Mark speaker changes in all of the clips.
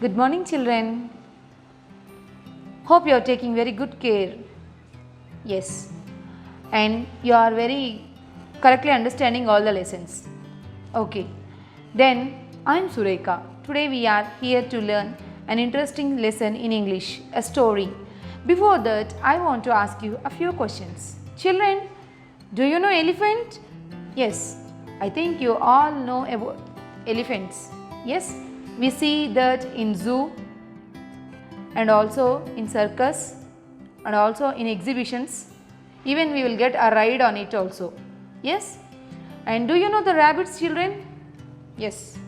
Speaker 1: Good morning, children. Hope you are taking very good care. Yes, and you are very correctly understanding all the lessons. Okay, then I am Sureka. Today we are here to learn an interesting lesson in English, a story. Before that, I want to ask you a few questions. Children, do you know elephant? Yes, I think you all know about elephants. Yes, we see that in zoo and also in circus and also in exhibitions. Even we will get a ride on it also. Yes, and do you know the rabbits, children? Yes.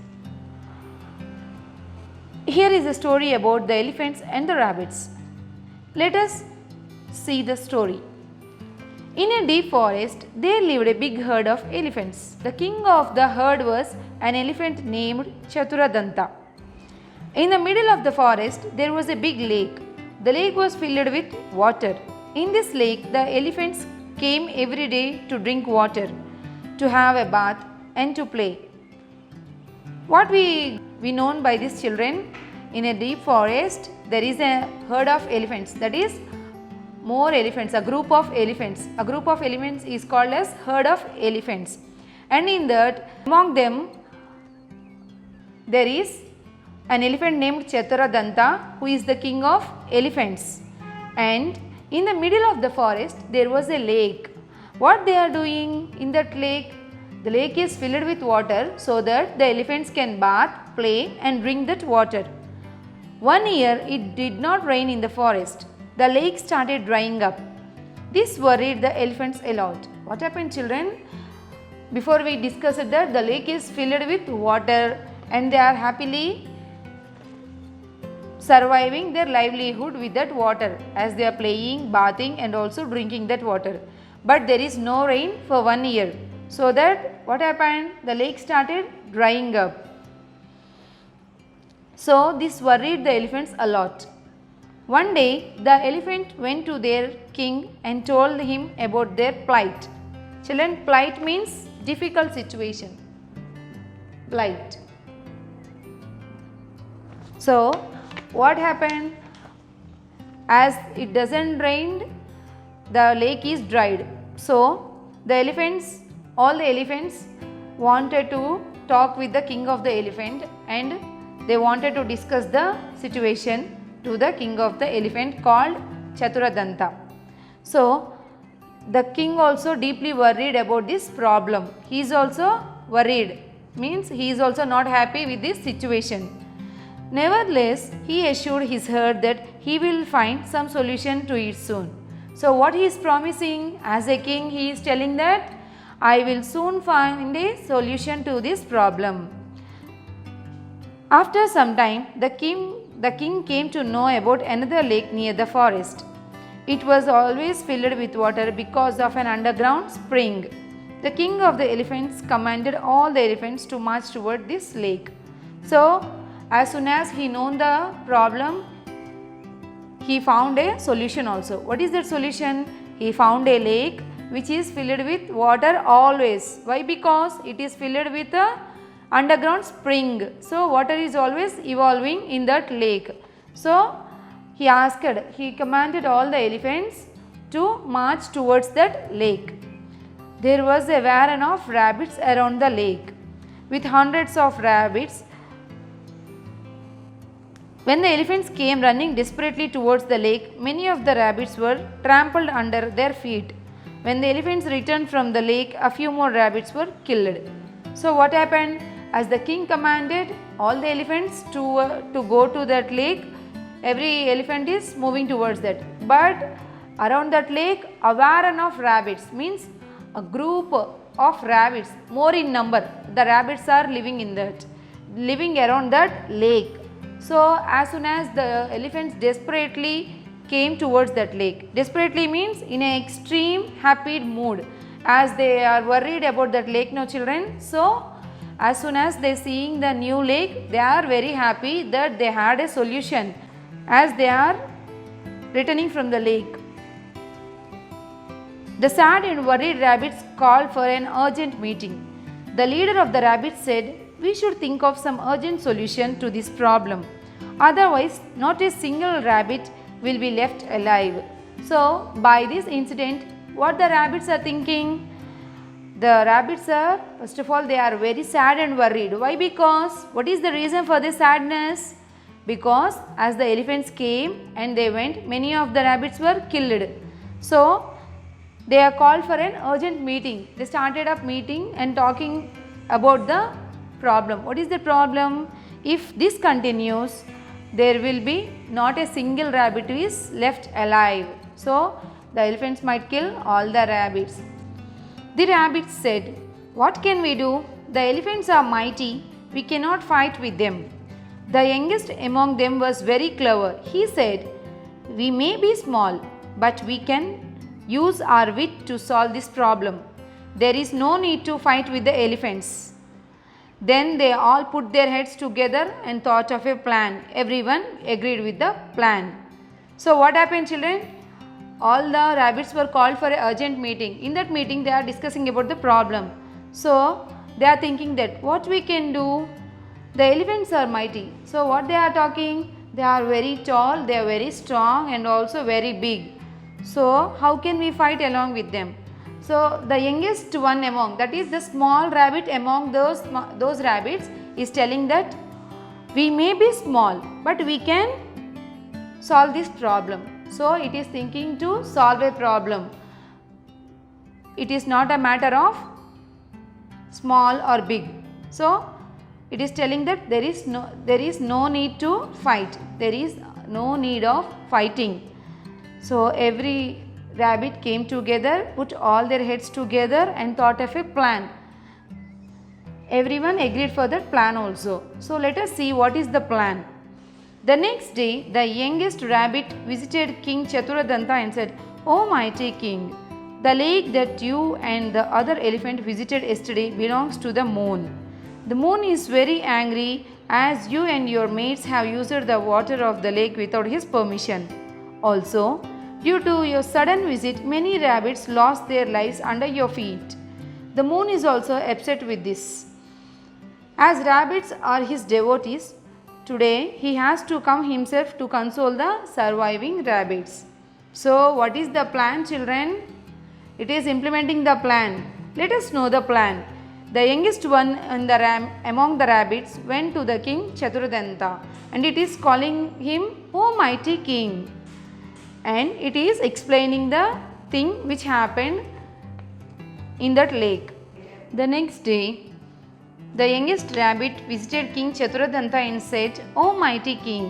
Speaker 1: Here is a story about the elephants and the rabbits. Let us see the story. In a deep forest, there lived a big herd of elephants. The king of the herd was an elephant named Chaturadanta. In the middle of the forest, there was a big lake. The lake was filled with water. In this lake, the elephants came every day to drink water, to have a bath and to play. What we known by these children? In a deep forest, there is a herd of elephants, that is more elephants, a group of elephants. A group of elephants is called as herd of elephants. And in that, among them, there is an elephant named Chaturadanta, who is the king of elephants. And in the middle of the forest, there was a lake. What they are doing in that lake? The lake is filled with water so that the elephants can bath, play and drink that water. One year, it did not rain in the forest. The lake started drying up. This worried the elephants a lot. What happened, children? Before we discussed that the lake is filled with water and they are happily surviving their livelihood with that water as they are playing, bathing and also drinking that water. But there is no rain for 1 year. So that what happened? The lake started drying up. So this worried the elephants a lot. One day, the elephant went to their king and told him about their plight. Children, plight means difficult situation. Plight. So, what happened? As it doesn't rain, the lake is dried. So, the elephants, all the elephants wanted to talk with the king of the elephant and they wanted to discuss the situation to the king of the elephant called Chaturadanta. So, the king also deeply worried about this problem. He is also worried, means he is also not happy with this situation. Nevertheless, he assured his herd that he will find some solution to it soon. So, what he is promising as a king, he is telling that I will soon find a solution to this problem. After some time, the king came to know about another lake near the forest. It was always filled with water because of an underground spring. The king of the elephants commanded all the elephants to march toward this lake. So, as soon as he known the problem, he found a solution also. What is that solution? He found a lake which is filled with water always. Why? Because it is filled with a underground spring. So, water is always evolving in that lake. So, he commanded all the elephants to march towards that lake. There was a warren of rabbits around the lake with hundreds of rabbits. When the elephants came running desperately towards the lake, many of the rabbits were trampled under their feet. When the elephants returned from the lake, a few more rabbits were killed. So, what happened? As the king commanded all the elephants to go to that lake, every elephant is moving towards that. But around that lake, a warren of rabbits, means a group of rabbits, more in number. The rabbits are living around that lake. So, as soon as the elephants desperately came towards that lake, desperately means in an extreme happy mood, as they are worried about that lake, no children. So, as soon as they seeing the new lake, they are very happy that they had a solution as they are returning from the lake. The sad and worried rabbits called for an urgent meeting. The leader of the rabbits said, "We should think of some urgent solution to this problem. Otherwise, not a single rabbit will be left alive. So, by this incident, what the rabbits are thinking? The rabbits are, first of all, they are very sad and worried. Why? Because, what is the reason for this sadness? Because as the elephants came and they went, many of the rabbits were killed. So, they are called for an urgent meeting. They started up meeting and talking about the problem. What is the problem? If this continues, there will be not a single rabbit is left alive. So, the elephants might kill all the rabbits. The rabbits said, "What can we do? The elephants are mighty. We cannot fight with them." The youngest among them was very clever. He said, "We may be small, but we can use our wit to solve this problem. There is no need to fight with the elephants." Then they all put their heads together and thought of a plan. Everyone agreed with the plan. So what happened, children? All the rabbits were called for an urgent meeting. In that meeting, they are discussing about the problem. So they are thinking that what we can do? The elephants are mighty. So what they are talking? They are very tall, they are very strong and also very big. So how can we fight along with them? So the youngest one among, that is the small rabbit among those rabbits, is telling that we may be small, but we can solve this problem. So it is thinking to solve a problem. It is not a matter of small or big. So it is telling that there is no need to fight. There is no need of fighting. So every rabbit came together, put all their heads together and thought of a plan. Everyone agreed for that plan also. So let us see what is the plan. The next day, the youngest rabbit visited King Chaturadanta and said, "O mighty king, the lake that you and the other elephant visited yesterday belongs to the moon. The moon is very angry as you and your mates have used the water of the lake without his permission. Also, due to your sudden visit, many rabbits lost their lives under your feet. The moon is also upset with this. As rabbits are his devotees, today he has to come himself to console the surviving rabbits." So, what is the plan, children? It is implementing the plan. Let us know the plan. The youngest one among the rabbits went to the king Chaturadanta, and it is calling him, "O mighty king." And it is explaining the thing which happened in that lake. The next day, the youngest rabbit visited King Chaturadanta and said, "O mighty king,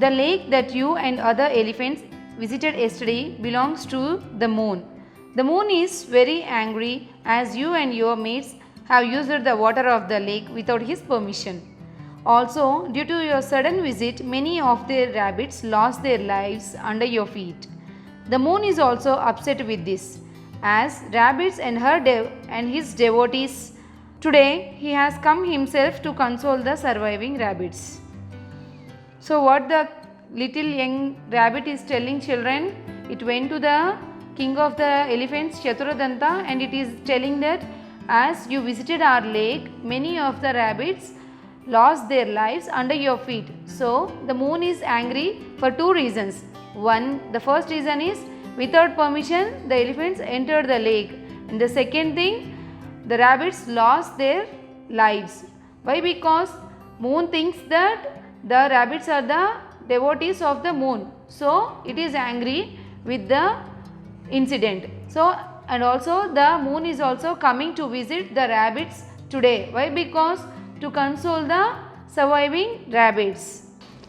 Speaker 1: the lake that you and other elephants visited yesterday belongs to the moon. The moon is very angry as you and your mates have used the water of the lake without his permission. Also, due to your sudden visit, many of their rabbits lost their lives under your feet. The moon is also upset with this, as rabbits and his devotees. Today, he has come himself to console the surviving rabbits." So, what the little young rabbit is telling, children? It went to the king of the elephants, Chaturadanta, and it is telling that as you visited our lake, many of the rabbits lost their lives under your feet. So, the moon is angry for two reasons. One, the first reason is without permission, the elephants entered the lake. And the second thing, the rabbits lost their lives. Why? Because moon thinks that the rabbits are the devotees of the moon. So, it is angry with the incident. So, and also the moon is also coming to visit the rabbits today. Why? Because to console the surviving rabbits.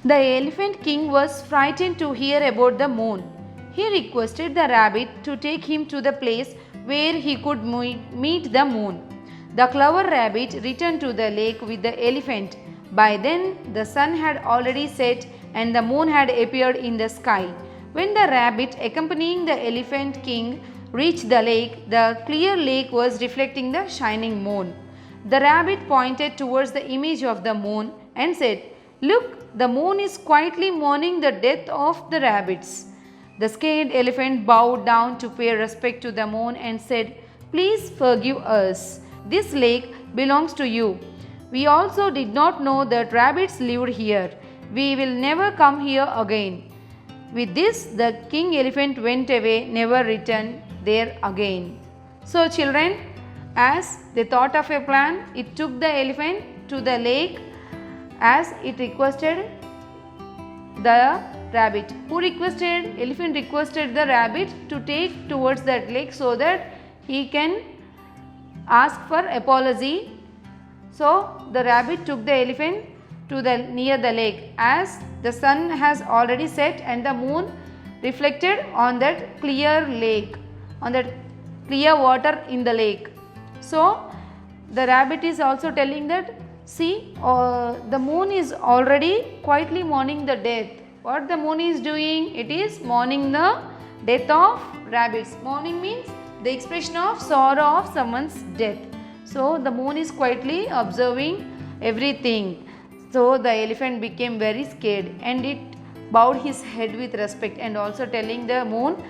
Speaker 1: The elephant king was frightened to hear about the moon. He requested the rabbit to take him to the place where he could meet the moon. The clever rabbit returned to the lake with the elephant. By then, the sun had already set and the moon had appeared in the sky. When the rabbit accompanying the elephant king reached the lake, the clear lake was reflecting the shining moon. The rabbit pointed towards the image of the moon and said, "Look, the moon is quietly mourning the death of the rabbits." The scared elephant bowed down to pay respect to the moon and said, "Please forgive us. This lake belongs to you. We also did not know that rabbits lived here. We will never come here again. With this, the king elephant went away, never returned there again. So children, as they thought of a plan, it took the elephant to the lake as it requested the rabbit. Who requested? Elephant requested the rabbit to take towards that lake so that he can ask for apology. So the rabbit took the elephant to the near the lake, as the sun has already set and the moon reflected on that clear lake, on that clear water in the lake. So the rabbit is also telling that, see, the moon is already quietly mourning the death. What the moon is doing? It is mourning the death of rabbits. Mourning means the expression of sorrow of someone's death. So the moon is quietly observing everything. So the elephant became very scared and it bowed his head with respect and also telling the moon,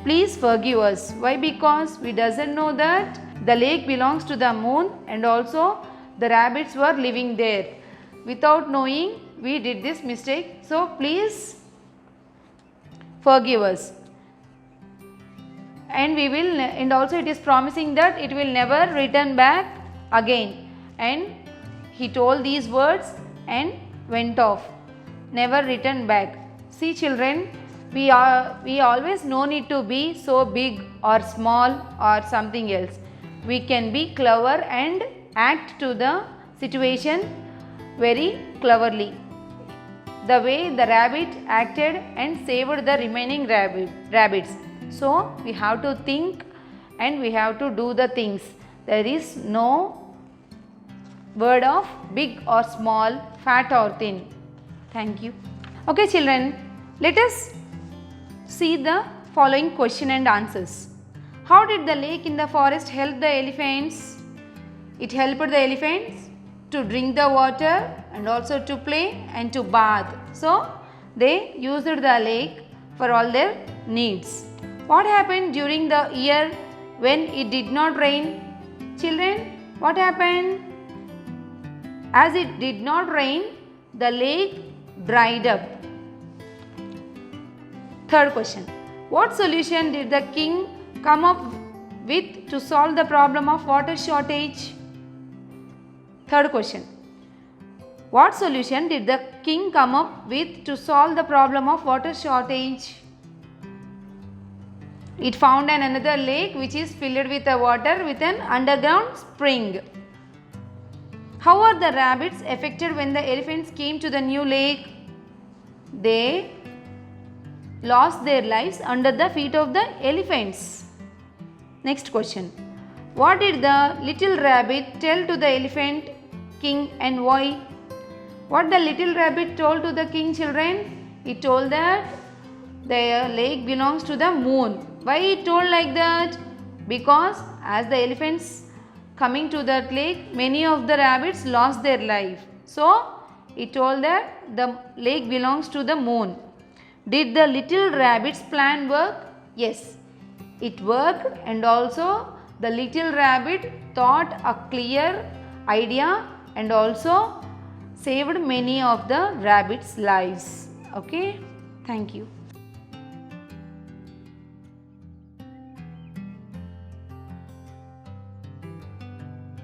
Speaker 1: please forgive us. Why? Because we doesn't know that the lake belongs to the moon and also the rabbits were living there. Without knowing, we did this mistake. So please forgive us. And we will, and also it is promising that it will never return back again. And he told these words and went off, never returned back. See children, we always no need to be so big or small or something else. We can be clever and act to the situation very cleverly. The way the rabbit acted and saved the remaining rabbits. So we have to think and we have to do the things. There is no word of big or small, fat or thin. Thank you. Okay children, let us see the following question and answers. How did the lake in the forest help the elephants? It helped the elephants to drink the water and also to play and to bath. So they used the lake for all their needs. What happened during the year when it did not rain? Children, what happened? As it did not rain, the lake dried up. Third question. What solution did the king come up with to solve the problem of water shortage? Third question. What solution did the king come up with to solve the problem of water shortage? It found another lake which is filled with the water with an underground spring. How are the rabbits affected when the elephants came to the new lake? They lost their lives under the feet of the elephants. Next question. What did the little rabbit tell to the elephant king and why? What the little rabbit told to the king, children? He told that the lake belongs to the moon. Why he told like that? Because as the elephants coming to that lake, many of the rabbits lost their life. So he told that the lake belongs to the moon. Did the little rabbit's plan work? Yes, it worked, and also the little rabbit thought a clear idea and also saved many of the rabbits' lives. Okay, thank you.